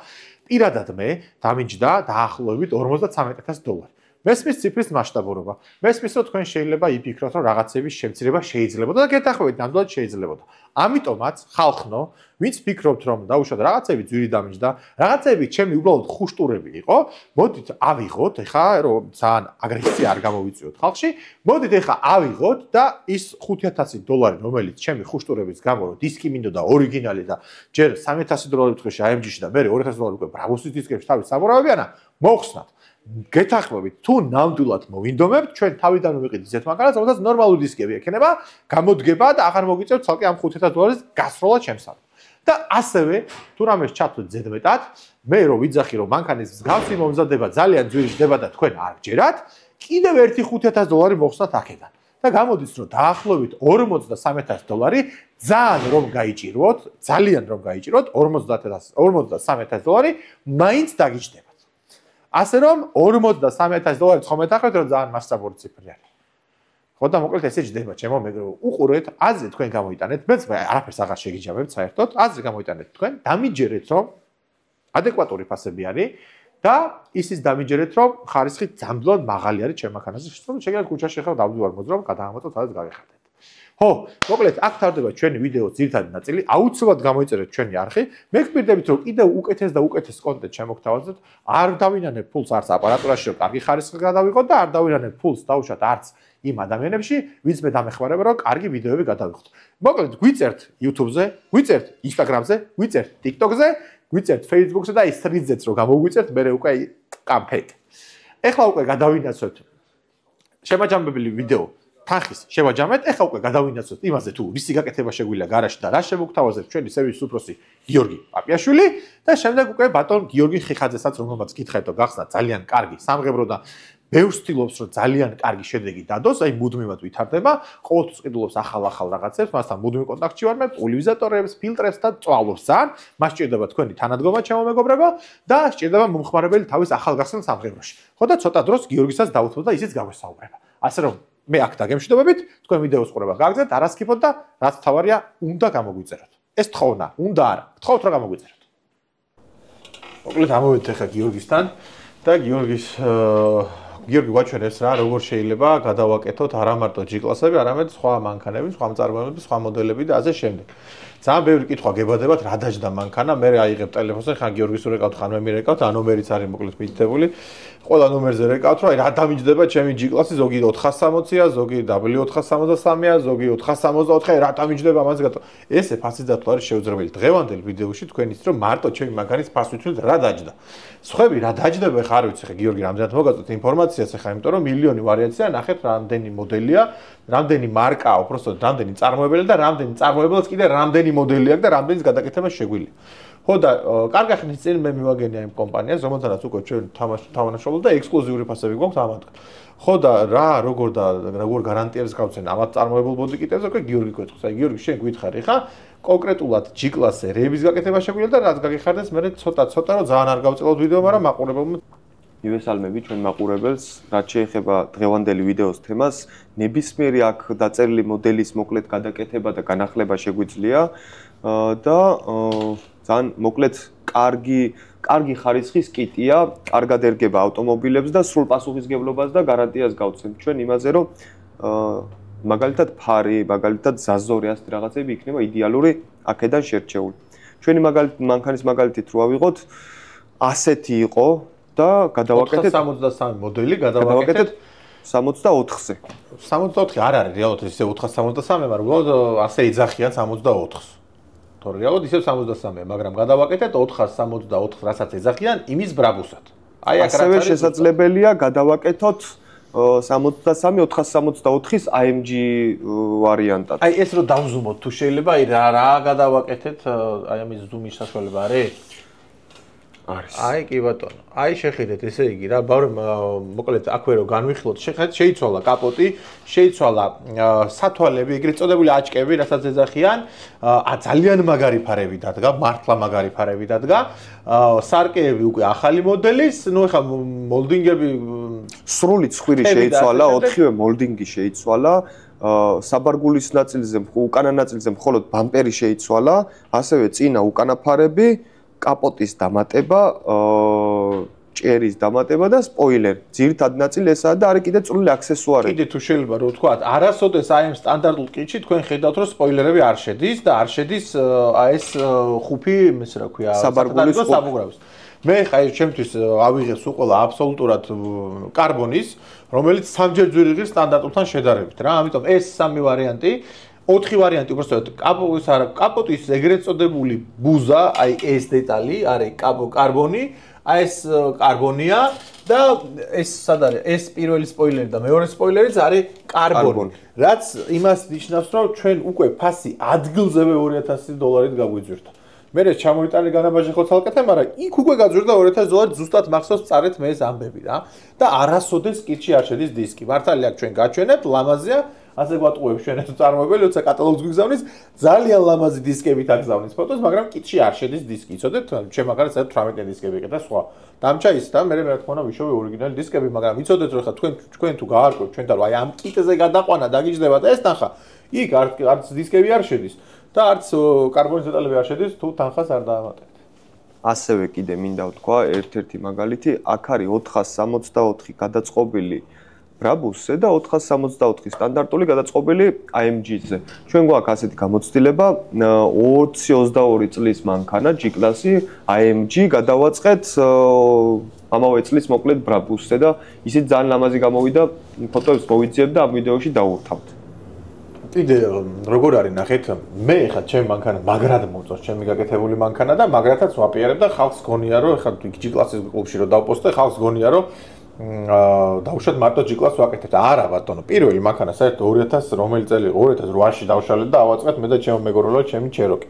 პირადად მე დამიჯდა დაახლოებით 53000 დოლარი. მესმის ციფრის მასშტაბურობა. მესმის რომ თქვენ შეიძლება იფიქროთ, რომ რაღაცების შემცირება შეიძლებოდა და გეთანხმებით, ნამდვილად შეიძლებოდა. ამიტომაც ხალხნო, ვინც ფიქრობთ, რომ დაუშვათ რაღაცები ძვირი დამიჯდა, რაღაცები ჩემი უბრალოდ ხუშტურები იყო, მოდით ავიღოთ, ეხა რომ ძალიან აგრესია არ გამოვიწვიოთ ხალხში, მოდით ეხა ავიღოთ და ის 5000 დოლარი, რომელიც ჩემი ხუშტურების გამო რომ დისკი მინდოდა ორიგინალი და ჯერ 3000 დოლარი ვთქვეში AMG-ში და მე 2000 დოლარი უკვე ბრაბოსის დისკებში თავის სამორავებიანა, მოხსნათ. გეთანხმებით, თუ ნამდვილად მოვინდომებთ, ჩვენ თავიდან ვიყიდით ისეთ მანქანას, რომელსაც ნორმალური დისკები ექნება, გამოდგება და აღარ მოგიწევთ ცალკე ამ 5000 დოლარის გასროლა ჩემსავ. და ასევე, თუ რამეს ჩათვლით ზედმეტად, მე რო ვიძახი, რომ მანქანის მსგავსი მომზადება ძალიან ძვირი ხდება და თქვენ არ გჯერათ, კიდევ ერთი 5000 დოლარი მოხსნათ აქედან. და გამოდის, რომ დაახლოებით 43000 დოლარი ძალიან რომ გაიჭიროთ, 53000 დოლარი მაინც დაგიჯდება. ასე რომ $43000 ხომეთახეთ რომ ძალიან მასშტაბური ციფრი არის. ხო და მოკლედ ესე ჯდება ჩემო უყურეთ, აზრი თქვენ გამოიტანეთ, მეც არაფერს აღარ შეგიჯავებთ საერთოდ, აზრი გამოიტანეთ თქვენ, დამიჯერეთ რომ ადეკვატური ფასები არის და ისიც დამიჯერეთ რომ ხარისხი ძამდლად მაღალი არის ჩემ მანქანაზე, რომ შეგიძლიათ ქუჩაში ხარ დავდივარ მოძრავ, გადაამოწოთ, სადაც გავიხარდეთ. ხო, მოკლედ აქ თავდება ჩვენი ვიდეოს ძირითადი ნაწილი, აუცილებლად გამოიწერეთ ჩვენი არხი. მე გპირდებით რომ კიდევ უკეთეს და უკეთეს კონტენტ შემოგთავაზოთ, არ დავინანებ ფულს არც აპარატურაში, რომ კარგი ხარისხი გადავიღოთ და არ დავინანებ ფულს დაუშვათ არც იმ ადამიანებში, ვინც მე დამეხმარება რომ კარგი ვიდეოები გადავიღოთ. მოკლედ გვიწერთ YouTube-ზე, გვიწერთ Instagram-ზე, გვიწერთ TikTok-ზე, გვიწერთ Facebook-ზე და ის თრიძეც რომ გამოგვიწერთ, მე უკვე კამფეტ. ეხლა უკვე გადავინაცოთ შემაჯამებელი ვიდეო თანხის შევაჯამეთ, ეხლა უკვე გადავინაცოთ იმაზე თუ რისი გაკეთება შეგვიძლია გარაჟში და რა შემოგთავაზებთ ჩვენი სერვისის უფროსი გიორგი პაპიაშვილი და შემდეგ უკვე ბატონ გიორგი ხიხაძესაც რომელმაც გითხარით რომ გახსნა ძალიან კარგი სამღებრო და ბევრს ცდილობს რომ ძალიან კარგი შედეგი დადოს, აი მუდმივად ვითარდება, ყოველთვის ყიდულობს ახალ რაღაცებს, მასთან მუდმივ კონტაქტში ვარ მე, პოლივიზატორებს, ფილტრებს და წვალობს ძალიან. მას სჭირდება თქვენი თანადგომა, ჩემო მეგობრებო, და სჭირდება მომხმარებელი თავის ახალგახსნილ სამღებროში. ხო და ცოტა დროს გიორგისაც დავუთმოთ და ისიც გავესაუბრება. ასე რომ მე აქ დაგემშვიდობებით, თქვენ ვიდეოს ყურება გაგრძელოთ, არასკიფოთ და რაც თავარია, უნდა გამოგვიწეროთ. ეს თხოვნა, უნდა არა, გთხოვთ რომ გამოგვიწეროთ. მოკლედ ამოვედით ახლა გიორგისთან და გიორგი გვაჩვენებს რა როგორ შეიძლება გადავაკეთოთ არა მარტო G-კლასები, არამედ სხვა მანქანები, სხვა მწარმოებები, სხვა მოდელები და ასე შემდეგ. ძალიან ბევრი კითხვა გებადებათ, რა დაჯდა მანქანა, მე აიღებ ტელეფონზე, ხან გიორგის რეკავთ, ხან მე მირეკავთ, ან ნომერიც არის მოკლედ მითითებული. ყველა ნომერზე რეკავთ, რა რა დამიჯდება ჩემი G-კლასი, ზოგი 460-ია, ზოგი W463-ია, ზოგი 464-ია, რა დამიჯდება ამაზე გატო. ესე ფასის დათვლა არის შეუძლებელი. დღევანდელ ვიდეოში თქვენ იცით რომ მარტო ჩემი მანქანის ფასს ვიტყვით რა დაჯდა. სხვები რა დაჯდება, ხარ ვიცი ხე გიორგი რამდენად მოგაწოთ ინფორმაციას ახლა, იმიტომ რომ მილიონი ვარიაცია, ნახეთ რამდენი მოდელია, რამდენი მარკაა, უბრალოდ რამდენი წარმოებელი და რამდენი წარმოებელს კიდე რამდენი მოდელი აქვს და რამდენის გადაკეთება შეგვიძლია. ხო და კარგი ხნის წინ მე მივაგენია იმ კომპანიას, რომელთანაც უკვე ჩვენ თამაშობთ და ექსკლუზიური ფასები გვაქვს ამათგან. ხო და როგორ გარანტიებს გავცენ ამათ წარმოებულ ბოდიკიტებზე, უკვე გიორგი გვეთქვის. აი გიორგი შენ გითხარი ხა კონკრეტულად G-კლასზე რების გაკეთება შეგვიძლია და რაც გაგიხარდეს მე ცოტა რომ ძალიან არ გავწელოთ ვიდეო, მაგრამ მაყურებელმა მივესალმები ჩვენ მაყურებელს, რაც შეეხება დღევანდელი ვიდეოს თემას, ნებისმიერი აქ დაწერილი მოდელის მოკლედ გადაკეთება და განახლება შეგვიძლია და ძალიან მოკლედ კარგი ხარისხის კიტია, კარგად ერგება ავტომობილებს და სრულ პასუხისმგებლობას და გარანტიას გავცემთ ჩვენ იმაზე, რომ მაგალითად ფარი, მაგალითად ზაზორი ასეთი რაღაცები იქნება იდეალური აქედან შერჩეული. ჩვენი მანქანის მაგალითით რო ავიღოთ, ასეთი იყო და გადავაკეთეთ 463 მოდელი გადავაკეთეთ 64-ზე. 64 არ არის რეალურად ისე 463, მაგრამ უბრალოდ ასე იძახიან 64-ს. თორე რეალურად ისე 63-ია, მაგრამ გადავაკეთეთ 464-ს, რასაც ეძახიან იმის ბრაბუსად. აი აქ რაც არის შესაძლებელია გადავაკეთოთ 63-464-ის AMG ვარიანტად. აი ეს რო დავზუმოთ თუ შეიძლება, აი რა გადავაკეთეთ, აი ამის ზუმის საშუალება არის? არის. აი კი ბატონო. აი შეხედეთ, ესე იგი რა, მოკლედ აქვე რო განვიხილოთ, შეხედეთ, შეიცვალა კაპოტი, შეიცვალა სათვალები, ეგრეთ წოდებული აჭკები, რასაც ეძახიან, ძალიან მაგარი ფარები დადგა, მართლა მაგარი ფარები დადგა. სარკეები უკვე ახალი მოდელის, ნუ ეხა მოლდინგები სრული ცხვირი შეიცვალა, 4-ვე მოლდინგი შეიცვალა. საბარგულის ნაწილზე, უკანა ნაწილზე მხოლოდ ბამპერი შეიცვალა, ასევე წინა უკანა ფარები, კაპოტის დამატება, ჭერის დამატება და სპოილერი. ძირითადი ნაწილი ესაა და არის კიდე წვრილი აქსესუარები. კიდე თუ შეიძლება რომ ვთქვა, არასოდეს აი ამ სტანდარტულ კიტში თქვენ ხედავთ რომ სპოილერები არ შედის და არ შედის აი ეს ხუფი, ეს რა ქვია, საბარგულის საბუგრავის. მე ხა ეს ჩემთვის ავიღეს უყოლა აბსოლუტურად კარბონის, რომელიც სამჯერ ძვირიღი სტანდარტულთან შედარებით რა. ამიტომ ეს სამი ვარიანტი 4 ვარიანტი უბრალოდ კაპოტის ეგრეთ წოდებული ბუზა, აი ეს დეტალი არის კარბონი, აი ეს კარბონია და ეს სად არის? ეს პირველი სპოილერი და მეორე სპოილერიც არის კარბონი. რაც იმას ნიშნავს, რომ ჩვენ უკვე ფასი ადგილზევე $2000 გაგვიძვირდა. მე ჩამოიტანე განაბაჟე ხოცალკეთე, მაგრამ იქ უკვე გაძვირდა $2000 ზუსტად მახსოვს წარეთ მე ეს ამბები რა. და არასოდეს კიტში არ შედის დისკი. მართალია ჩვენ გაჩვენებთ, ლამაზია, ასე გვატყუებს ჩვენ ეს წარმოებელი, როცა კატალოგს გვიგზავნის, ძალიან ლამაზი დისკებით აგზავნის ფოტოს, მაგრამ კიტში არ შედის დისკი. იცოდეთ, ჩემ მაგალითად 18 დისკები იყო და სხვა. დამჭა ის და მე რა თქმა უნდა ვიშოვე ორიგინალი დისკები, მაგრამ იცოდეთ რომ ხა თქვენ თუ გაარკვევთ ჩვენ და რომ აი ამ კიტზე გადაყვანა დაგიჯდება და ეს თანხა იქ არც დისკები არ შედის და არც კარბონის დეტალები არ შედის თუ თანხას არ დაამატებთ. ასევე კიდე მინდა ვთქვა ერთ-ერთი მაგალითი, აქ არის 464 გადაწყობილი ბრაბუსზე და 464 სტანდარტული გადაწყობილი AMG-ზე. ჩვენ გვაქვს ასეთი გამოცდილება 2022 წლის მანქანა G-კლასი AMG გადავაწყეთ ამავე წლის მოკლედ ბრაბუსზე და ისიც ძალიან ლამაზი გამოვიდა, ფოტოებს მოვიძიებ და ამ ვიდეოში დავურთავთ. კიდე როგორ არის ნახეთ, მე ხა ჩემ მანქანა მაგრად მოწონს ჩემი გაკეთებული მანქანა და მაგრათაც ვაპიარებ და ხალხს გონია რომ ხა G-კლასის კლუბში რომ დავპოსტე, ხალხს გონია რომ დავუშვათ მარტო G-კლასს ვაკეთებ. არა ბატონო, პირველი მანქანა საერთოდ 2000 რომელი წელი იყო 2008-ში დავშალეთ და ავაწყეთ მე და ჩემო მეგობრო ჩემი Cherokee.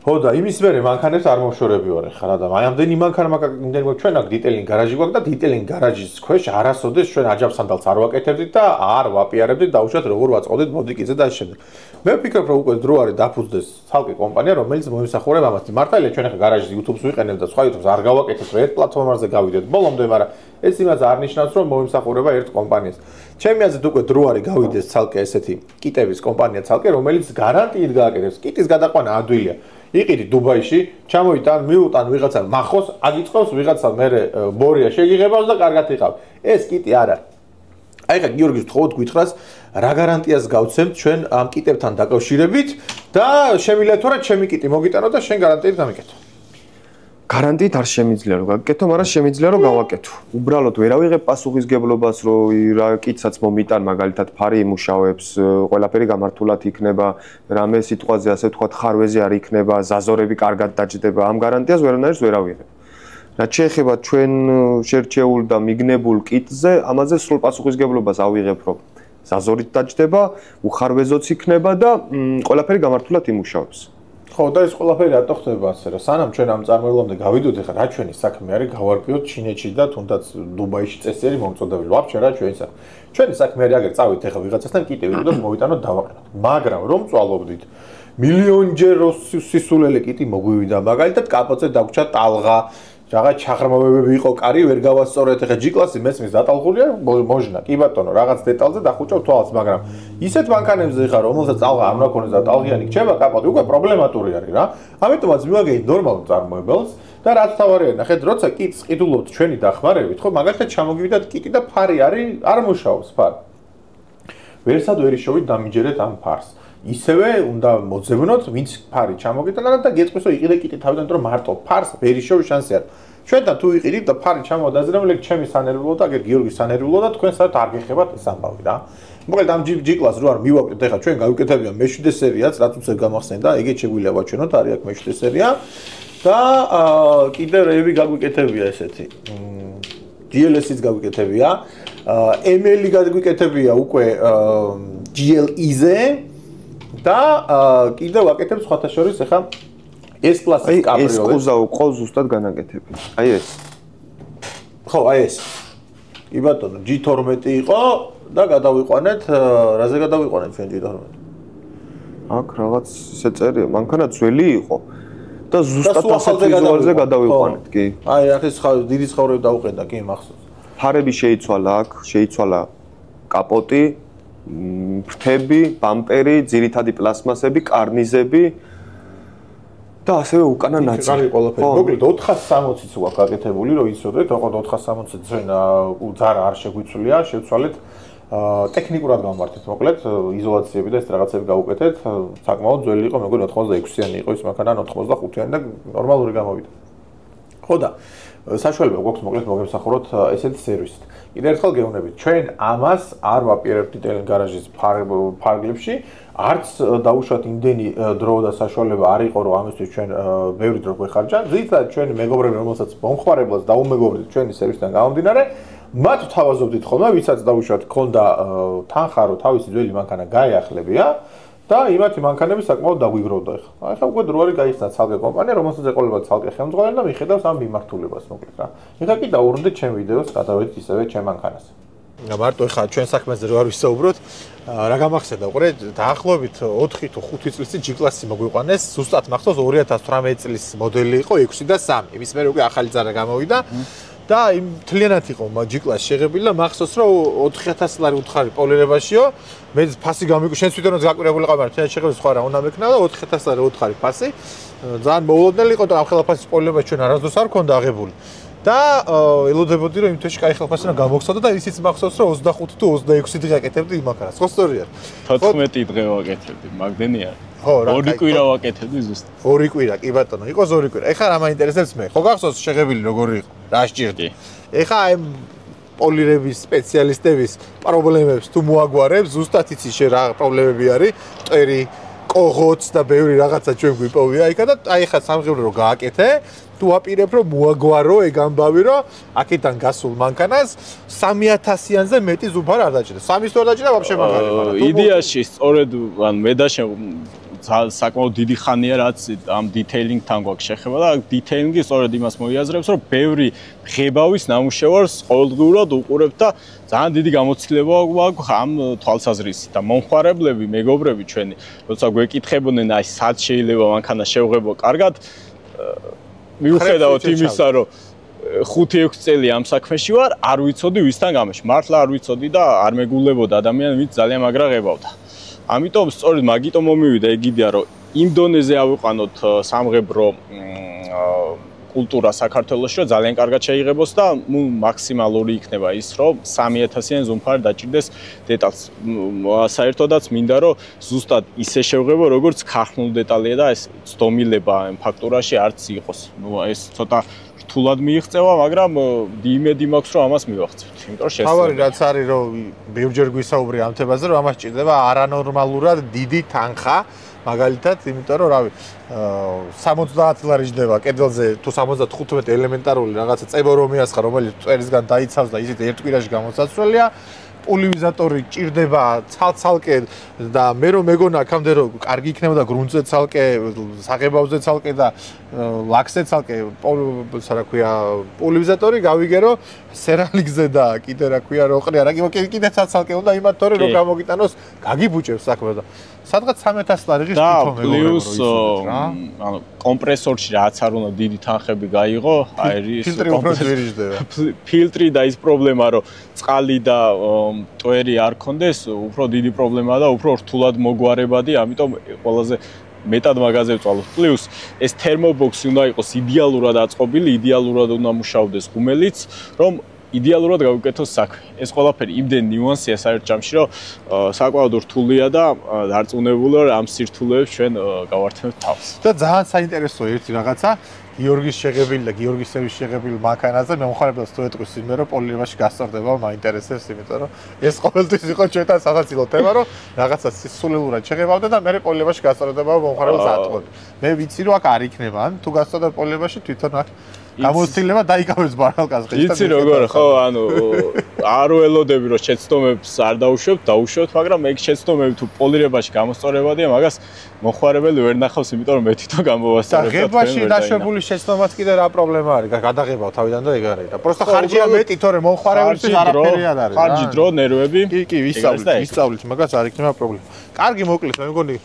ხო და იმის მერე მანქანებს არ მოშორები ვარ ხარა და აი ამდენი მანქანა მაგდენი ჩვენ აქ დიტეილინგ გარაჟი გვაქვს და დიტეილინგ გარაჟის ქვეშ არასოდეს ჩვენ აჯაბსანდალს არ ვაკეთებდით და არ ვაპიარებდით დაუშვათ როგორ ვაწყოდით მოდიკიზე და შემდეგ. მე ვფიქრობ რომ უკვე დრო არის დაფუძნდეს ცალკე კომპანია რომელიც მოიმსახურება ამას. მართალია ჩვენ ახლა გარაჟის YouTube-ს ვიყენებთ და სხვა YouTube-ს არ გავაკეთებთ რომ ერთ პლატფორმაზე გავიდეთ ბოლომდე, მაგრამ ეს იმას არ ნიშნავს რომ მოიმსახურება ერთ კომპანიას. ჩემი აზრით უკვე დრო არის გავიდეს ცალკე ესეთი კიტების კომპანია ცალკე რომელიც გარანტიით გააკეთებს. კიტის გადაყვანა ადვილია. იყიდი დუბაიში, ჩამოიტან, მიუტან ვიღაცა მახოს, აგიწყავს ვიღაცა მერე ბორია შეგიღებავს და კარგად იყავ. ეს კიტი არ არის. აი ხა გიორგის თხოვთ გითხრას, რა გარანტიას გავცემთ ჩვენ ამ კიტებთან დაკავშირებით და შემიძლია თუ რა ჩემი კიტი მოგიტანო და შენ გარანტიით გამიკეთო. გარანტიით არ შემიძლია რომ გაკეთო, მაგრამ შემიძლია რომ გავაკეთო. უბრალოდ ვერ ავიღებ პასუხისგებლობას, რომ რა კიტსაც მომიტან, მაგალითად ფარი იმუშავებს, ყველაფერი გამართულად იქნება, რამე სიტყვაზე ასე ვთქვათ, ხარვეზე არ იქნება, ზაზორები კარგად დაჯდება. ამ გარანტიას ვერანაირს ვერ ავიღებ. რაც შეეხება ჩვენ შერჩეულ და მიგნებულ კიტზე, ამაზე სრულ პასუხისგებლობას ავიღებ, რომ ზაზორით დაჯდება, უხარვეზოც იქნება და ყველაფერი გამართულად იმუშავებს. ხო და ეს ყველაფერი რატო ხდება ასე რომ სანამ ჩვენ ამ წარმოებამდე გავიდოდეთ ხა რა ჩვენი საქმე არის გავარკვიოთ ჩინეთში და თუნდაც დუბაიში წესიერი მომწოდებელი ვაფშე რა ჩვენი საქმე. ჩვენი საქმე არის აგერ წავით ხა ვიღაცასთან კიტი ვიდოთ მოვიტანოთ დავაყენოთ. მაგრამ რომ წვალობდით მილიონჯერ სისულელე კიტი მოგვივიდა მაგალითად კაპოზე დაგვრჩა ტალღა რაღაც ჩაღრმავებები იყო კარი ვერ გავასწორეთ ხა G-კლასი მესმის დატალღულია მოჟნა კი ბატონო რაღაც დეტალზე დახუჭავ თვალს მაგრამ ისეთ მანქანებზე ხარ რომელსაც ტალღა არ უნდა ქონდეს და ტალღიანი რჩება კაპოტი უკვე პრობლემატური არის რა ამიტომაც მივაგეთ ნორმალურ წარმოებელს და რაც თავარია ნახეთ როცა კიტს ყიდულობთ ჩვენი დახმარებით ხო მაგალითად ჩამოგივიდათ კიტი და ფარი არის არ მუშაობს ფარი ვერსად ვერ იშოვით დამიჯერეთ ამ ფარს ისევე უნდა მოძებნოთ ვინც ფარი ჩამოგიტანა და გეტყვის რომ იყიდე კიტი თავიდან რომ მარტო ფარს ვერ იშოვის შანსი არის ჩვენთან თუ იყიდით და ფარი ჩამოდაზრებული ჩემი სანერვულო და აგერ გიორგის სანერვულო და თქვენ საერთოდ არ გეხებათ ეს ამბავი რა მოკლედ ამ G-კლას რო არ მივაკეთეთ ეხლა ჩვენ გავიკეთებია მე-7 სერიაც რაც უცებ გამახსენდა ეგეც შეგვიძლია ვაჩვენოთ არის აქ მე-7 სერია და კიდე რეები გაგვიკეთებია ესეთი GLS-იც გაგვიკეთებია ML-ი გაგვიკეთებია უკვე GLE-ზე და კიდე ვაკეთებ სხვათა შორის ახლა ეს კლასის კაბრიოლეტი. ეს ყუზა უყო ზუსტად განაკეთებული. აი ეს. ხო, აი ეს. კი ბატონო, G12 იყო და გადავიყვანეთ, რაზე გადავიყვანეთ ჩვენ G12? აქ რაღაც ისე წერია, მანქანა ძველი იყო და ზუსტად ასეთ ვიზუალზე გადავიყვანეთ, კი. აი, აქ ეს დიდი ცხოვრები დაუყენდა, კი, მახსოვს. ფარები შეიცვალა აქ, შეიცვალა კაპოტი ფრთები, ბამპერი, ძირითადი პლასმასები, კარნიზები და ასევე უკანა ნაწილი. მოკლედ 460-იც გვაქვს გაკეთებული, რომ იცოდეთ, ოღონდ 460-ზე ჩვენ ძარა არ შეგვიცვლია, შევცვალეთ ტექნიკურად გამართეთ, მოკლედ იზოლაციები და ეს რაღაცები გავუკეთეთ, საკმაოდ ძველი იყო, მეგონი 86-იანი იყო ის მანქანა, 85-იანი და ნორმალური გამოვიდა. ხო და საშუალება გვაქვს მოკლედ მოგემსახუროთ ესეთი სერვისით. კიდევ ერთხელ გეუბნებით, ჩვენ ამას არ ვაპირებთ დიტეილინგ გარაჟის ფარგლებში, არც დაუშვათ იმდენი დრო და საშუალება არ იყო, რომ ამისთვის ჩვენ ბევრი დრო გვეხარჯა. ზოგადად ჩვენი მეგობრები, რომელსაც მომხმარებლად დაუმეგობრდით ჩვენი სერვისიდან გამომდინარე, მათ ვთავაზობდით ხოლმე, ვისაც დაუშვათ ქონდა თანხა, რომ თავისი ძველი მანქანა გაეახლებია და იმათი მანქანები საკმაოდ დაგვიგროვდა ახლა. ახლა უკვე დრო არის გაიხსნა ცალკე კომპანია, რომელსაც ეყოლება ცალკე ხელმძღვანელი და მიხედავს ამ მიმართულებას მოკლედ რა. ეხლა კი დაუბრუნდით ჩემ ვიდეოს, გადავედით ისევე ჩემ მანქანას. მარტო ეხლა ჩვენ საქმეზე რო არ ვისაუბროთ, რა გამახსენდა უყურე, დაახლოებით 4 თუ 5 წლის წინ G-კლასი მოგვიყვანეს, ზუსტად მახსოვს 2018 წლის მოდელი იყო 6 და 3. იმის მერე უკვე ახალი ძარა გამოვიდა და იმ თლიანად იყო G-კლასი შეღებილი და მახსოვს რომ 4000 ლარი უთხარი პოლირებაშიო, მე ფასი გამიგვი, შენც ვიდრე გაკვირებული ყავ, მაგრამ შეღებილი სხვა რა უნდა მექნა და 4000 ლარი უთხარი ფასი. ძალიან მოულოდნელი იყო და ამ ხელაფასის პოლირებაში ჩვენ არასდროს არ ქონდა აღებული. და ელოდებოდი რომ იმ თვეში кай ხელფასი უნდა გამოგხსოვდა და ისიც მახსოვს რომ 25 თუ 26 დღე აკეთებდი იმაქარას. ხო სწორია. 14 დღე ვაკეთებდი, მაგდენია. ხო, რა. 2 კვირა ვაკეთებდი ზუსტად. 2 კვირა, კი ბატონო, იყოს 2 კვირა. ეხლა რა მაინტერესებს მე? ხო გახსოვს შეღებილი როგორი იყო? რა სჭირდი? ეხლა აი პოლირების სპეციალისტების პრობლემებს თუ მოაგვარებს, ზუსტად იცი შე რა პრობლემები არის? მტერი, კოღოც და ბევრი რაღაცა ჩვენ გვიპოვია იქა და აი ეხლა სამღერო რო გააკეთე თუ აპირებ რომ მოაგვარო ეგ ამბავი რომ აქედან გასულ მანქანას 3000-იანზე მეტი ზუფარ არ დაჭირდა. 300 თუ არ დაჭირდა ვაფშე მაგარი, მაგრამ იდეაში სწორედ ან მე და შენ საკმაოდ დიდი ხანია რაც ამ დიტეილინგთან გვაქვს შეხება და დიტეილინგი სწორედ იმას მოიაზრებს რომ ბევრი ღებავის ნამუშევარს ყოველდღიურად უყურებთ და ძალიან დიდი გამოცდილება გვაქვს ამ თვალსაზრისით და მომხმარებლები, მეგობრები ჩვენი, როცა გვეკითხებოდნენ აი სად შეიძლება მანქანა შევღებო კარგად, მიუხედავად იმისა, რომ 5-6 წელი ამ საქმეში ვარ, არ ვიცოდი ვისთან გამეშ. მართლა არ ვიცოდი და არ მეგულებოდა ადამიანი, ვინც ძალიან მაგრა ღებავდა. ამიტომ სწორედ მაგიტომ მომივიდა ეგ იდეა, რომ იმ დონეზე ავიყვანოთ სამღებრო კულტურა საქართველოში, რომ ძალიან კარგად შეიღებოს და მაქსიმალური იქნება ის, რომ 3000-იან ზუმფარი დაჭირდეს დეტალს. საერთოდაც მინდა, რომ ზუსტად ისე შევღებო, როგორც ქარხნულ დეტალია და ეს ცდომილება ამ ფაქტურაში არც იყოს. ეს ცოტა რთულად მიიღწევა, მაგრამ იმედი მაქვს, რომ ამას მივახცევთ. იმიტომ რომ თავარი რაც არის, რომ ბევრჯერ გვისაუბრე ამ თემაზე, რომ ამას ჭირდება არანორმალურად დიდი თანხა, მაგალითად, იმიტომ რომ რავი, 70 ლარი ჯდება კედელზე თუ 75 ელემენტარული რაღაცა წებორომიას ხარ, რომელიც წვერისგან დაიცავს და ისიც ერთ კვირაში გამოსაცვლელია. პოლივიზატორი ჭირდება ცალ-ცალკე და მე რომ მეგონა აქამდე რომ კარგი იქნებოდა გრუნტზე ცალკე, საღებავზე ცალკე და ლაქსზე ცალკე, რა ქვია, პოლივიზატორი გავიგერო სერამიკზე და კიდე რა ქვია, რო ყრია, რა კიდე ცალ-ცალკე უნდა იმათ თორე რომ გამოგიტანოს, გაგიბუჭებს საქმე და სადღაც 3000 ლარი ღირს თვითონ პლუს ანუ კომპრესორში რაც არ უნდა დიდი თანხები გაიღო, აირის ფილტრი და ის პრობლემა რომ წყალი და მტვერი არ კონდეს, უფრო დიდი პრობლემაა და უფრო რთულად მოგვარებადი, ამიტომ ყველაზე მეტად მაგაზე ვწვალოთ. პლუს ეს თერმობოქსი უნდა იყოს იდეალურად აწყობილი, იდეალურად უნდა მუშაობდეს ღუმელიც, რომ იდეალურად გავუკეთოს საქმე. ეს ყველაფერი იმდენ ნიუანსია საერთო ჯამში, რომ საკმაოდ რთულია და დარწმუნებული ვარ ამ სირთულეებს ჩვენ გავართმევთ თავს. და ძალიან საინტერესოა ერთი რაღაცა, გიორგის შეღებილი და გიორგისების შეღებილი მანქანაზე მე მომხარებელს თუ ეტყვის იმე რომ პოლირებაში გასწორდება მაინტერესებს, იმიტომ რომ ეს ყოველთვის იყო ჩვენთან სასაცილო თემა, რომ რაღაცა სულელურად შეღებავდა და მე პოლირებაში გასწორდება მომხარებელს ატყობ. მე ვიცი რომ აქ არ იქნება, ან თუ გასწორდება პოლირებაში თვითონ აქ გამოცდილება დაიკავებს ბარალკას ღირს. იცი როგორ ხო, ანუ არ ველოდები რომ შეცდომებს არ დაუშვებთ, მაგრამ ეგ შეცდომები თუ პოლირებაში გამოსწორებადია, მაგას მოხარებელი ვერ ნახავს, იმიტომ რომ მე თვითონ გამოვასწორებ. და ღებაში დაშვებული შეცდომაც კიდე რა პრობლემა არის? გადაღებავ თავიდან და ეგ არის. და პროსტო ხარჯია მეტი, თორე მოხარებელთვის არაფერი არ არის. ხარჯი დრო, ნერვები. კი, ვისწავლით, მაგას არ იქნება პრობლემა. კარგი, მოკლედ, მე მგონი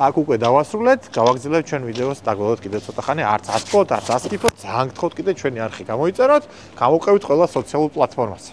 აქ უკვე დავასრულეთ, გავაგრძელებთ ჩვენ ვიდეოს, დაგველოთ კიდე ცოტა ხანი, არც აწფოთ, არც ასკიფოთ, ძალიან გთხოვთ კიდე ჩვენი არხი გამოიწეროთ, გამოვყევით ყველა სოციალურ პლატფორმაზე.